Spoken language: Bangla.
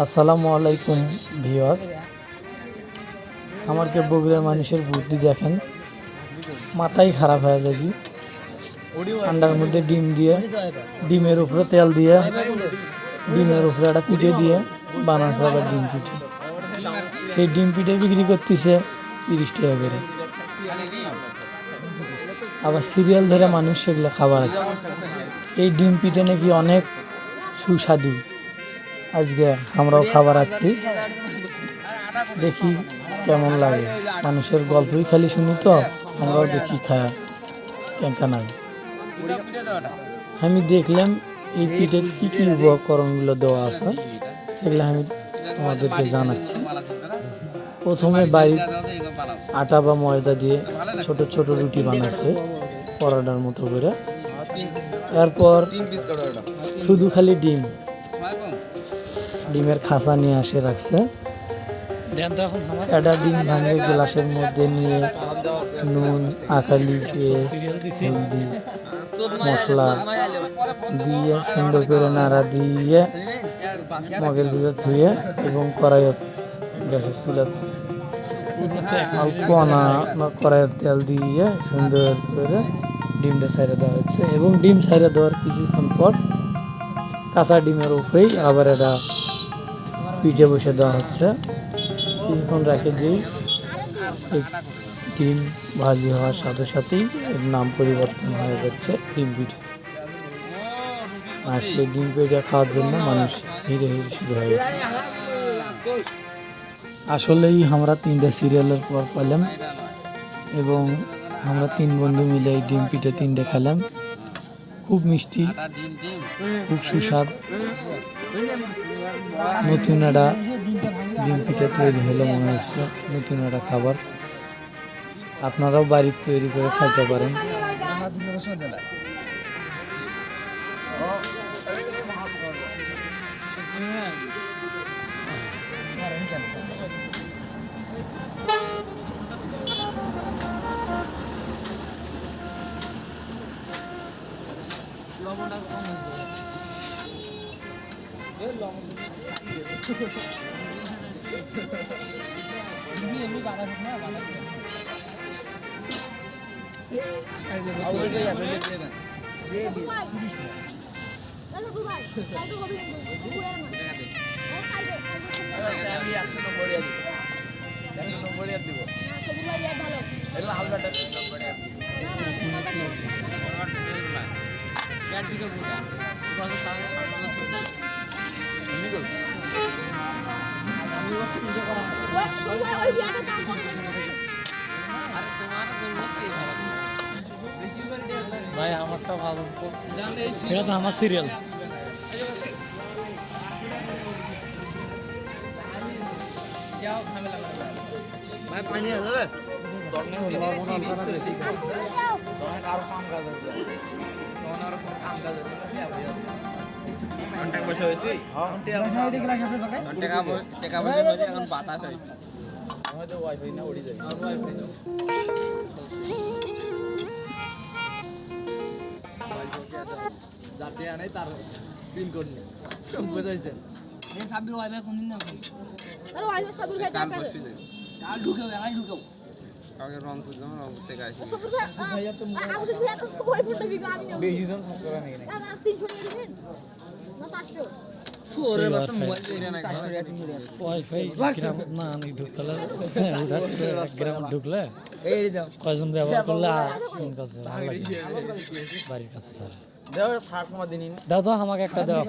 আসসালামু আলাইকুম ভিউয়ার্স, আমার কে বগুড়ার মানুষের বুদ্ধি দেখেন, মাথাই খারাপ হয়ে যাবে। আন্ডার মধ্যে ডিম দিয়ে, ডিমের উপরে তেল দিয়ে, ডিমের উপরে একটা পিঠে দিয়ে বানাচ্ছে আবার ডিম পিঠে। সেই ডিম পিঠে বিক্রি করতেছে 30 টাকা করে। আবার সিরিয়াল ধরে মানুষ সেগুলো খাবার আছে। এই ডিম পিঠে নাকি অনেক সুস্বাদু। আজকে আমরাও খাবার আছি, দেখি কেমন লাগে। মানুষের গল্পই খালি শুনি, তো আমরাও দেখি খায় কেমন লাগে। আমি দেখলাম এই পিঠের কী কী উপকরণগুলো দেওয়া আছে, সেগুলো আমি তোমাদেরকে জানাচ্ছি। প্রথমে বাড়ির আটা বা ময়দা দিয়ে ছোট ছোট রুটি বানাচ্ছে পরোটার মতো করে। এরপর শুধু খালি ডিমের খাসা নিয়ে আসে রাখছে। একটা ডিম ভাঙে গ্লাসের মধ্যে নিয়ে নুন, আকালি, পেঁয়াজ, হলদি, মশলা দিয়ে সুন্দর করে নাড়া দিয়ে মগের ভিতর ধুয়ে এবং কড়াইয়ের গ্যাসের চুলা অল্প কড়াইয়ের তেল দিয়ে সুন্দর করে ডিমটা ছাইড়ে দেওয়া হচ্ছে। এবং ডিম ছাইড়ে দেওয়ার কিছুক্ষণ পর কাঁচা ডিমের উপরেই আবার একটা পিঠে বসে দেওয়া হচ্ছে। কিছুক্ষণ রেখে দিই, ডিম ভাজি হওয়ার সাথে সাথেই এর নাম পরিবর্তন হয়ে যাচ্ছে ডিম পিঠে। আর সেই ডিম পিঠে খাওয়ার জন্য মানুষ হিরে শুরু হয়ে গেছে। আসলেই আমরা 3টে সিরিয়ালের পর পেলাম এবং আমরা 3 বন্ধু মিলে এই ডিম পিঠে 3টে খেলাম। খুব মিষ্টি, খুব সুস্বাদ। নতুন একটা ডিম পিঠে তৈরি হলো মনে হচ্ছে, নতুন একটা খাবার। আপনারাও বাড়ির তৈরি করে খাইতে পারেন। ভাই আমারটা ভালো, এটা তো আমার সিরিয়াল। ভাই পানি আছে রে, ঢুকলে কয়জন ব্যবহার করলে বাড়ির কাছে দাও তো আমাকে একটা দেওয়া।